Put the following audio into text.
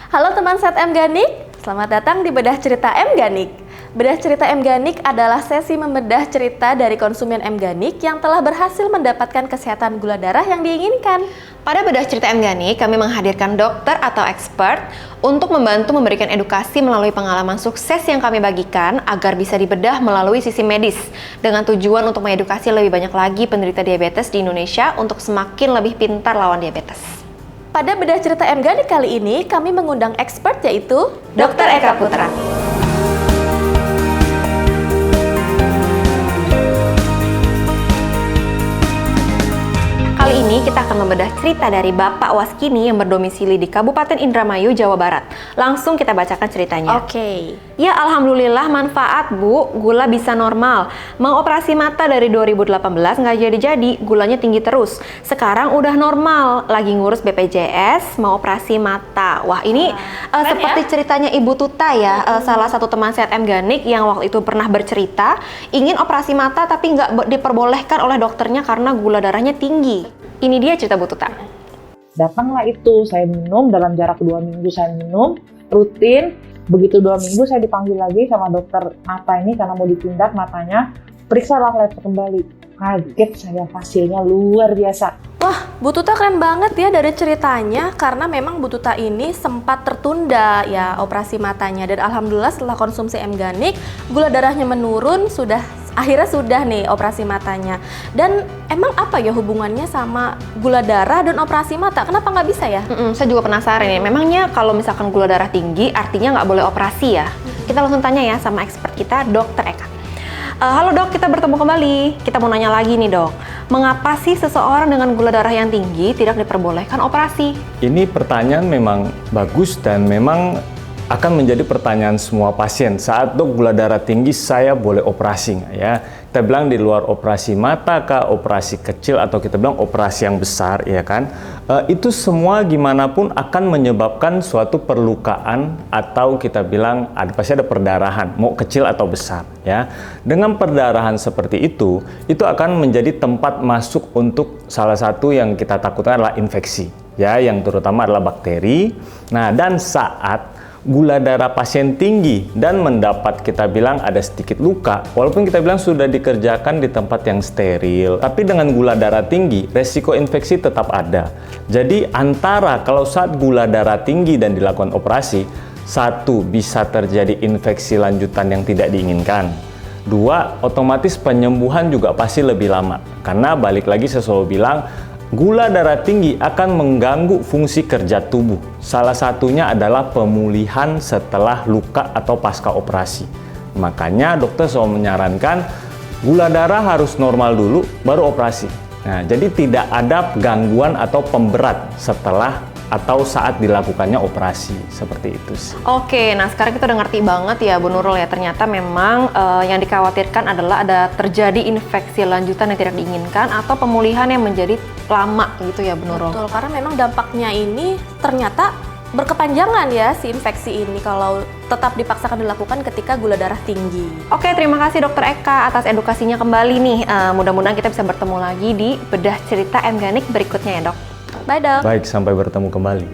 Halo teman Set M Ganik, selamat datang di Bedah Cerita M Ganik. Bedah Cerita M Ganik adalah sesi membedah cerita dari konsumen M Ganik yang telah berhasil mendapatkan kesehatan gula darah yang diinginkan. Pada Bedah Cerita M Ganik, kami menghadirkan dokter atau expert untuk membantu memberikan edukasi melalui pengalaman sukses yang kami bagikan agar bisa dibedah melalui sisi medis dengan tujuan untuk mengedukasi lebih banyak lagi penderita diabetes di Indonesia untuk semakin lebih pintar lawan diabetes. Pada Bedah Cerita M Ganik kali ini, kami mengundang expert yaitu Dr. Eka Putra. Kali ini kita akan membedah cerita dari Bapak Waskini yang berdomisili di Kabupaten Indramayu, Jawa Barat. Langsung kita bacakan ceritanya. Oke. Ya, alhamdulillah manfaat Bu, gula bisa normal. Mau operasi mata dari 2018 nggak jadi-jadi, gulanya tinggi terus. Sekarang udah normal, lagi ngurus BPJS, mau operasi mata. Wah, ini seperti ceritanya Ibu Tuta ya, salah satu teman Sehat M Ganik yang waktu itu pernah bercerita, ingin operasi mata tapi nggak diperbolehkan oleh dokternya karena gula darahnya tinggi. Ini dia cerita Bu Tuta. Datanglah itu, saya minum dalam jarak 2 minggu saya minum, rutin. Begitu 2 minggu saya dipanggil lagi sama dokter mata ini karena mau ditindak matanya. Periksalah laptop kembali. Kaget saya, hasilnya luar biasa. Wah, Bu Tuta keren banget ya dari ceritanya karena memang Bu Tuta ini sempat tertunda ya operasi matanya dan alhamdulillah setelah konsumsi M Ganik gula darahnya menurun, akhirnya sudah nih operasi matanya. Dan emang apa ya hubungannya sama gula darah dan operasi mata? Kenapa nggak bisa ya? Saya juga penasaran ya, memangnya kalau misalkan gula darah tinggi artinya nggak boleh operasi ya? Kita langsung tanya ya sama expert kita, Dr. Eka. Halo dok, kita bertemu kembali. Kita mau nanya lagi nih dok, mengapa sih seseorang dengan gula darah yang tinggi tidak diperbolehkan operasi? Ini pertanyaan memang bagus dan memang akan menjadi pertanyaan semua pasien. Saat dok gula darah tinggi, saya boleh operasi nggak ya? Kita bilang di luar operasi mata kah, operasi kecil atau kita bilang operasi yang besar, ya kan? Itu semua gimana pun akan menyebabkan suatu perlukaan atau kita bilang pasti ada perdarahan, mau kecil atau besar, ya. Dengan perdarahan seperti itu akan menjadi tempat masuk untuk salah satu yang kita takutkan adalah infeksi, ya, yang terutama adalah bakteri. Nah, dan saat gula darah pasien tinggi dan mendapat kita bilang ada sedikit luka, walaupun kita bilang sudah dikerjakan di tempat yang steril, tapi dengan gula darah tinggi, resiko infeksi tetap ada. Jadi antara kalau saat gula darah tinggi dan dilakukan operasi, satu, bisa terjadi infeksi lanjutan yang tidak diinginkan. Dua, otomatis penyembuhan juga pasti lebih lama. Karena balik lagi saya selalu bilang, gula darah tinggi akan mengganggu fungsi kerja tubuh. Salah satunya adalah pemulihan setelah luka atau pasca operasi. Makanya dokter selalu menyarankan gula darah harus normal dulu baru operasi. Nah, jadi tidak ada gangguan atau pemberat setelah atau saat dilakukannya operasi, seperti itu sih. Oke, nah sekarang kita udah ngerti banget ya Bu Nurul ya, ternyata memang yang dikhawatirkan adalah ada terjadi infeksi lanjutan yang tidak diinginkan atau pemulihan yang menjadi lama gitu ya Bu Nurul. Betul, karena memang dampaknya ini ternyata berkepanjangan ya si infeksi ini kalau tetap dipaksakan dilakukan ketika gula darah tinggi. Oke, terima kasih Dokter Eka atas edukasinya kembali nih. Mudah-mudahan kita bisa bertemu lagi di Bedah Cerita M Ganik berikutnya ya dok. Bye dok. Baik, sampai bertemu kembali.